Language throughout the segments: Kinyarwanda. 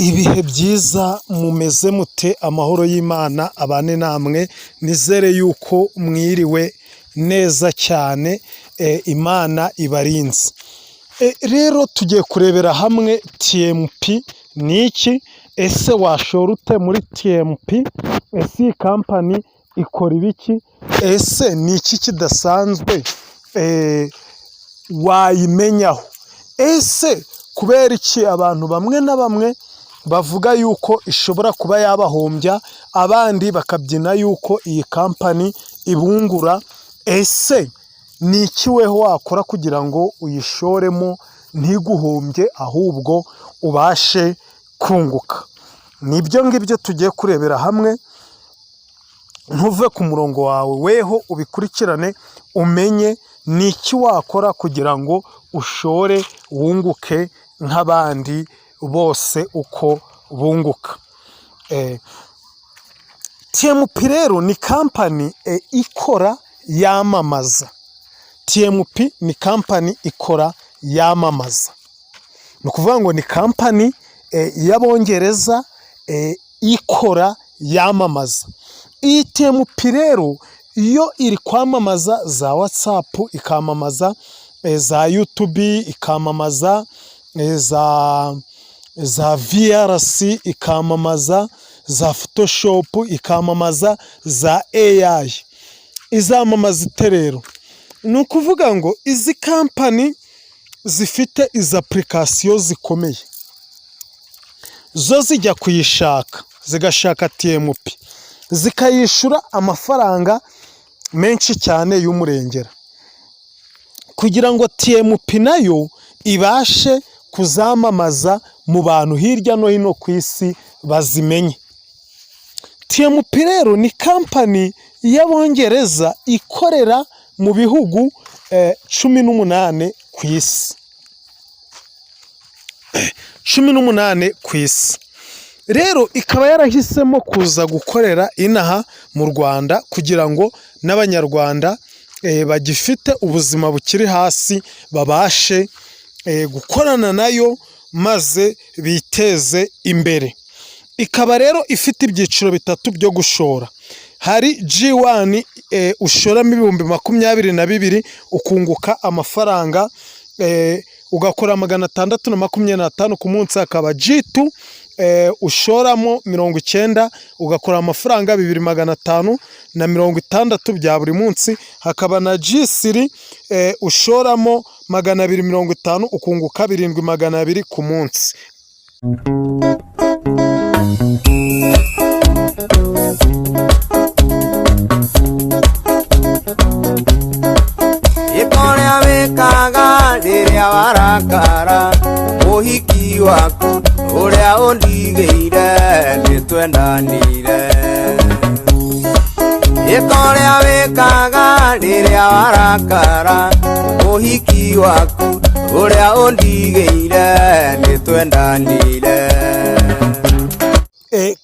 Ibihe byiza mumeze mute, amahoro y'Imana abane namwe, nizere yuko mwiriwe neza cyane, Imana ibarinze. Rero tugiye kurebera hamwe TMP ni iki, ese washora ute muri TMP, ese iyi kampani ikora ibiki, ese ni iki kidasanzwe wayimenyaho, ese kubera iki abantu bamwe na bamwe bavuga yuko ishobora kuba yabahombya, abandi bakabyina yuko iyi kampani ibungura, ese ni iki weho wakora kugira ngo uyishoremo ntiguhombye ahubwo ubashe kunguka? Nibyo ngibyo tugiye kurebera hamwe, ntuve ku murongo wawe weho ubikurikirane umenye ni iki wakora kugira ngo ushore wunguke nk'abandi bose uko bunguka. TMP rero ni kampani ikora yamamaza. TMP ni kampani ikora yamamaza, ni ukuvuga ngo ni kampani y'Abongereza ikora yamamaza. Iyi TMP rero iyo iri kwamamaza za WhatsApp, ikamamaza za YouTube, ikamamaza za VRC, ikamamaza za Photoshop, ikamamaza za AI. Izamamaza ite rero? Ni ukuvuga ngo izi kampani zifite izi application zikomeye, zo zijya kuyishaka, zigashaka TMP, zikayishura amafaranga menshi cyane y'umurengera, kugira ngo TMP nayo ibashe kuzamamaza mu bantu hirya no hino ku isi bazimenye. TMP rero ni kampani y'Abongereza ikorera mu bihugu 18 ku isi, 18 ku isi. Rero ikaba yarahisemo kuza gukorera inaha mu Rwanda kugira ngo n'Abanyarwanda bagifite ubuzima bukiri hasi babashe gukorana nayo maze biteze imbere. Ikaba rero ifite ibyiciro bitatu byo gushora. Hari G1 ushoramo ibihumbi 22 ukunguka amafaranga, ugakora 625 ku munsi. Hakaba G2 ushoramo 90 ugakora amafaranga 2560 bya buri munsi. Hakaba na G3 ushoramo 250 ukunguka 7200 ku munsi. Ikorea wekaga rĩrĩa warakara, mũhiki waku ũrĩa ũndigĩire nĩtwendanire. Ikorea wekaga rĩrĩa warakara, mũhiki waku ũrĩa ũndigĩire nĩtwendanire.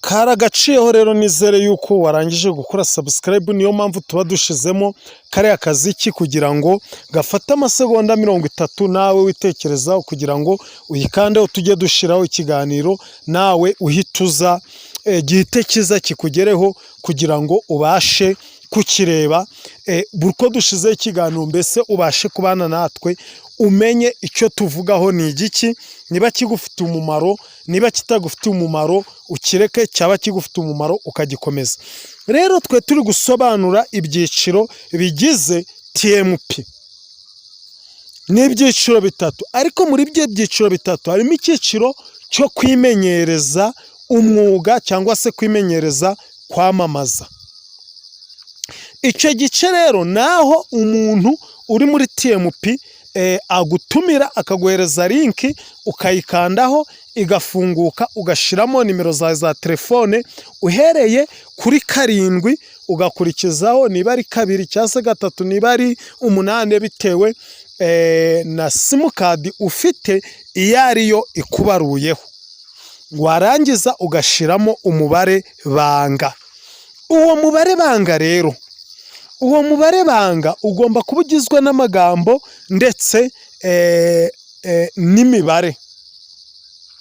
Karagaciyeho rero, nizere yuko warangije gukora subscribe. Niyo mpamvu tuba dushizemo kariya kaziki kugira ngo gafate amasegonda 30 nawe witekerezaho, kugira ngo uyikandeho tujye dushiraho ikiganiro nawe uhituza gihite kiza kikugereho, kugira ngo ubashe kukireba burko dushize ikiganiro, mbese ubashe kubana natwe umenye icyo tuvugaho ni igiki, niba kigufitiye umumaro, niba kitagufitiye umumaro ukireke, cyaba kigufitiye umumaro ukagikomeza. Rero twe turi gusobanura ibyiciro bigize TMP. Ni ibyiciro bitatu, ariko muri byo byiciro bitatu harimo icyiciro cyo kwimenyereza umwuga cyangwa se kwimenyereza kwamamaza. Icyo gice rero naho umuntu uri muri TMP agutumira, akaguhereza linki ukayikandaho igafunguka, ugashiramo nimero zawe za telefone, uhereye kuri 7 ugakurikizaho, niba ari 2 cyangwa se 3, niba ari 8, bitewe na simukadi ufite iyo ariyo ikubaruyeho. Warangiza ugashiramo umubare banga. Uwo mubare banga rero, uwo mubare banga ugomba kuba ugizwe n'amagambo ndetse n'imibare.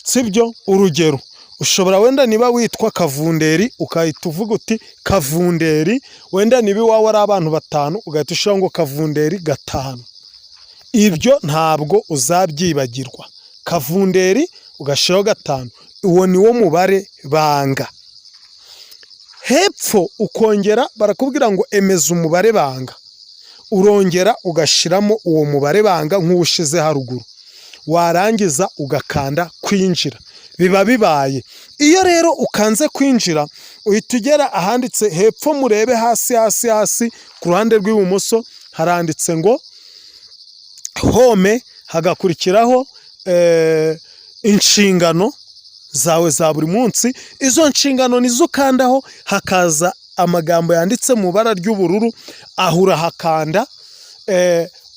sibyo? Urugero ushobora wenda niba witwa Kavunderi ukahita uvuga uti Kavunderi, wenda niba iwawe ari abantu 5 ugahita ushiraho ngo Kavunderi 5. Ibyo ntabwo uzabyibagirwa. Kavunderi ugashiraho 5, uwo ni wo mubare banga. Hepfo ukongera barakubwira ngo emeza umubare banga, urongera ugashiramo uwo mubare banga nk'ushize haruguru, warangiza ugakanda kwinjira, biba bibaye. Iyo rero ukanze kwinjira uhita ugera ahanditse hepfo, murebe hasi ku ruhande rw'ibumoso haranditse ngo home, hagakurikiraho inshingano zawe za buri munsi. Izo nshingano nizo ukandaho, hakaza amagambo yanditse mu bara ry'ubururu, aho urahakanda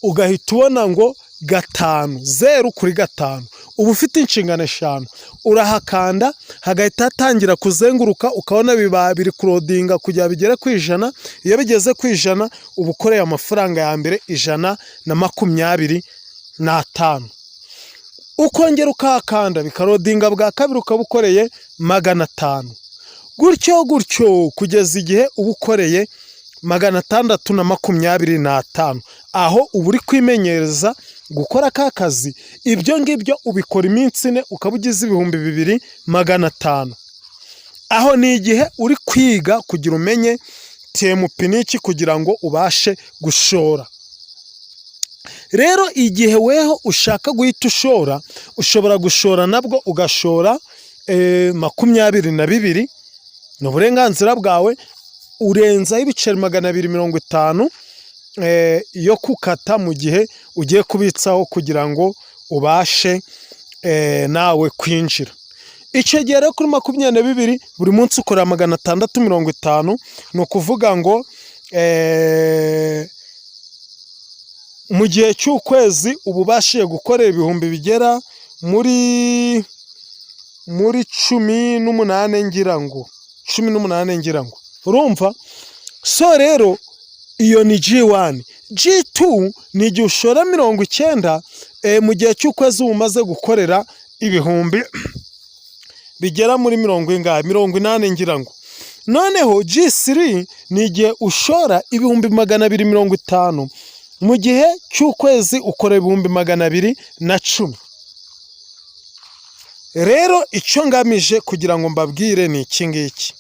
ugahita ubona ngo 5, 0 kuri 5. Uba ufite inshingano 5, urahakanda hagahita hatangira kuzenguruka, ukabona biba biri kurodinga kujya bigere ku 100. Iyo bigeze ku 100 uba ukoreye amafaranga ya mbere 125. Ukongera ukahakanda bikarodinga bwa kabiri, ukaba ukoreye 500. Gutyo gutyo kugeza igihe uba ukoreye 625. Aho uba uri kwimenyereza gukora ka kazi. Ibyo ngibyo ubikora iminsi 4 ukaba ugize 2500. Aho ni igihe uri kwiga kugira umenye TMP niki kugira ngo ubashe gushora. Rero igihe weho ushaka guhita ushora, ushobora gushora nabwo ugashora 22. Ni uburenganzira bwawe. Urenzaho ibiceri 250 yo kukata mu gihe ugiye kubitsaho kugira ngo ubashe nawe kwinjira. Icyo gihe rero kuri 22 buri munsi ukora 650. ni ukuvuga ngo mu gihe cy'ukwezi uba ubashiye gukorera ibihumbi bigera muri 18 ngira ngo. Urumva? So rero iyo ni G1. G2 ni igihe ushora 90 mu gihe cy'ukwezi umaze gukorera ibihumbi bigera muri 80 ngira ngo. Noneho G3 ni igihe ushora ibihumbi 250 mu gihe cy'ukwezi ukora ibihumbi 210. Rero icyo ngamije kugira ngo mbabwire ni iki ngiki.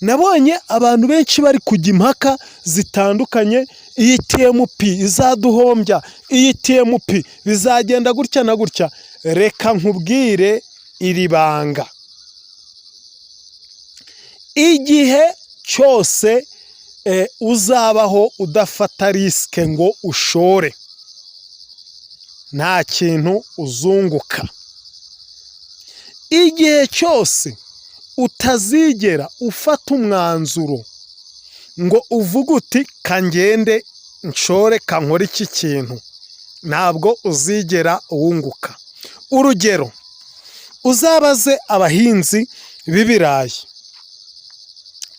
Nabonye abantu benshi bari kujya impaka zitandukanye, iyi TMP izaduhombya, iyi TMP bizagenda gutya na gutya. Reka nkubwire iri banga. Igihe cyose uzabaho udafata risike ngo ushore, nta kintu uzunguka. Igihe cyose utazigera ufata umwanzuro ngo uvuge uti kangende nshore kankora iki kintu, ntabwo uzigera wunguka. Urugero, uzabaze abahinzi b'ibirayi,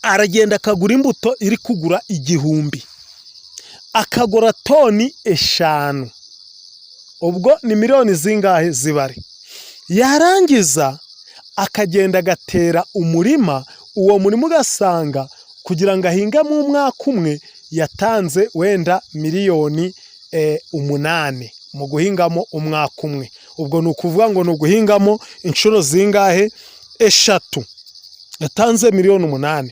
aragenda akagura imbuto iri kugura 1000, akagura toni 5, ubwo ni miliyoni zingahe zibare. Yarangiza akagenda agatera umurima, uwo murima ugasanga kugira ngo ahingamo umwaka umwe yatanze wenda miliyoni 8 mu guhingamo umwaka umwe. Ubwo ni ukuvuga ngo ni uguhingamo inshuro zingahe 3, yatanze miliyoni 8.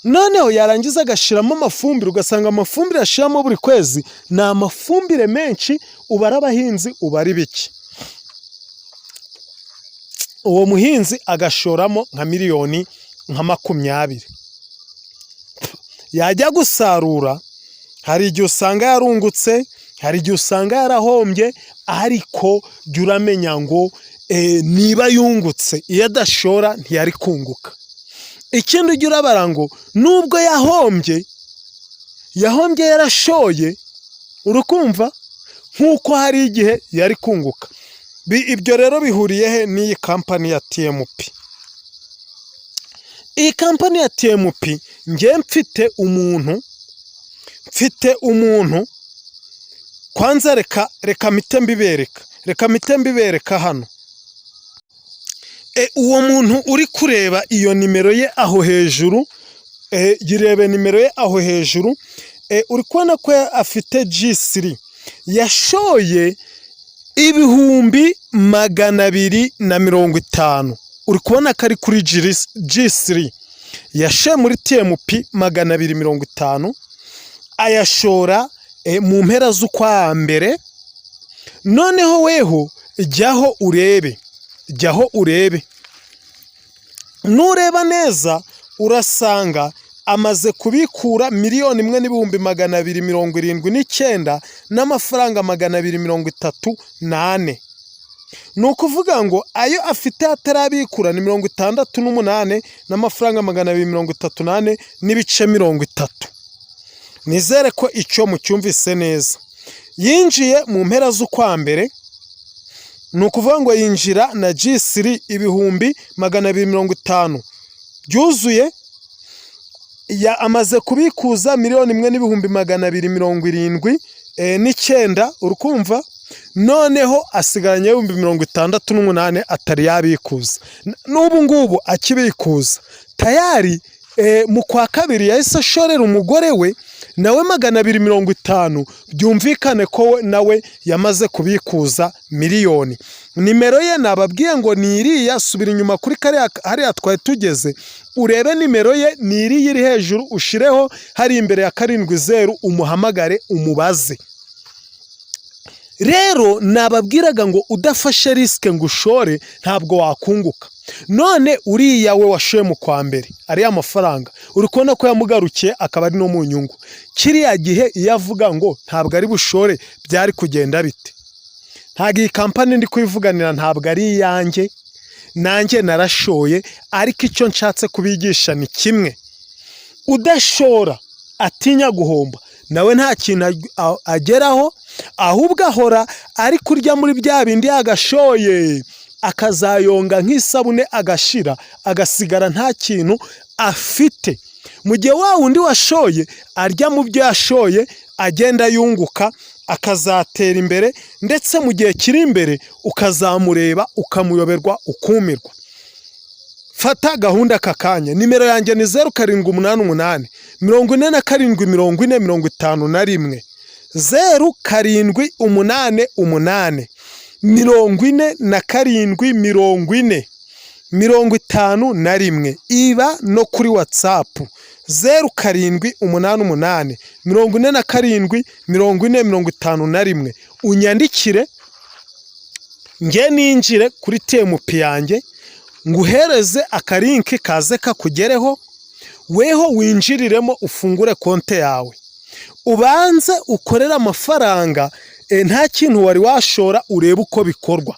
Noneho yarangiza agashiramo amafumbire, ugasanga amafumbire ashiramo buri kwezi ni amafumbire menshi, ubara abahinzi ubari biki. Uwo muhinzi agashoramo nka miliyoni 20. Yajya gusarura, hari igihe usanga yarungutse, hari igihe usanga yarahombye, ariko jya uramenya ngo niba yungutse, iyo adashora ntiyari kunguka. Ikindi ujya urabara ngo nubwo yahombye yarashoye, urukumva, nk'uko hari igihe yari kunguka. Ibyo rero bihuriye he n'iyi kampani ya TMP? Iyi kampani ya TMP, njye mfite umuntu kwanza, reka mpite mbibereka hano. uwo muntu uri kureba iyo nimero ye aho hejuru, yirebe nimero ye aho hejuru, uri kubona ko afite G3 yashoye 250. uri kubona ko ari kuri G3 yashoye muri TMP 250, ayashora mu mpera z'ukwa mbere. Noneho weho jyaho urebe, nureba neza urasanga amaze kubikura 1,279,000 n'amafaranga 238. ni ukuvuga ngo ayo afite atarabikura ni 68 n'amafaranga 238 n'ibice 30. nizere ko icyo mucyumvise neza. Yinjiye mu mpera z'ukwa mbere, ni ukuvuga ngo yinjira na G3 250 byuzuye, amaze kubikuza 1,279,000 urukumva. noneho asigaranye 68,000 atari yabikuza. n'ubu ngubu akibikuza tayari mu kwa kabiri yahise ashorera umugore we nawe 250. byumvikane ko nawe yamaze kubikuza miliyoni. nimero ye nababwiye ngo ni iriya, subira inyuma kuri hariya twari tugeze urebe nimero ye ni iriya iri hejuru, ushireho hari imbere ya 70 umuhamagare umubaze. rero nababwiraga ngo udafashe risike ngo ushore ntabwo wakunguka. none uriya we washoye mu kwa mbere ariya mafaranga uri kubona ko yamugarukiye, akaba ari no mu nyungu. kiriya gihe iyo avuga ngo ntabwo ari bushore byari kugenda bite? ntabwo iyi kampani ndi kuyivuganira ntabwo ari iyanjye, nanjye narashoye. ariko icyo nshatse kubigisha ni kimwe: udashora atinya guhomba nawe nta kintu ageraho, ahubwo ahora ari kurya muri bya bindi yagashoye, akazayonga nk'isabune agashira, agasigara nta kintu afite. mu gihe wa wundi washoye arya mu byo yashoye, agenda yunguka, akazatera imbere, ndetse mu gihe kiri imbere ukazamureba ukamuyoberwa ukumirwa. fata gahunda aka kanya. nimero yanjye ni 0788 47 40 51 0788 47 40 iba no kuri WhatsApp 0788 47 40 unyandikire, nge ninjire kuri TMP yanjye nguhereze akarinki kaze kakugereho, weho winjiriremo ufungure konte yawe, ubanze ukorera amafaranga nta kintu wari washora, urebe uko bikorwa.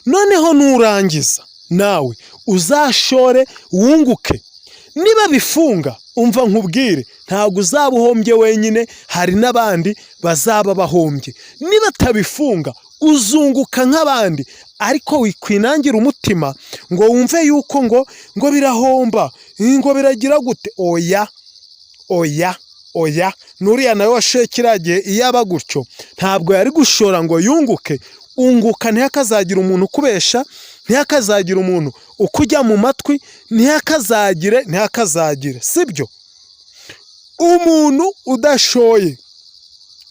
noneho nurangiza nawe uzashore wunguke. niba bifunga umva nkubwire, ntabwo uzaba uhombye wenyine, hari n'abandi bazaba bahombye. niba tabifunga uzunguka nk'abandi, ariko wikwinangira umutima ngo wumve yuko ngo birahomba, ngo biragira gute. oya nuriya nawe washoye kiriya gihe iyo aba gutyo ntabwo yari gushora ngo yunguke. unguka, ntihakazagira umuntu ukubesha, ntihakazagira umuntu ukujya mu matwi, ntihakazagire sibyo. umuntu udashoye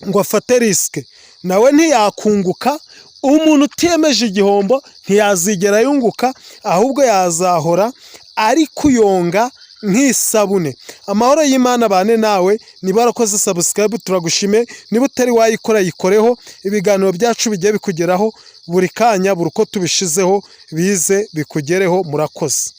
ngo afate risike nawe ntiyakunguka. umuntu utiyemeje igihombo ntiyazigera yunguka, ahubwo yazahora ari kuyonga nk'isabune. amahoro y'Imana bane nawe. niba warakoze subscribe turagushime, niba utari wayikora yikoreho. ibiganiro byacu bigiye bikugeraho buri kanya, buri uko tubishizeho bize bikugereho. murakoze.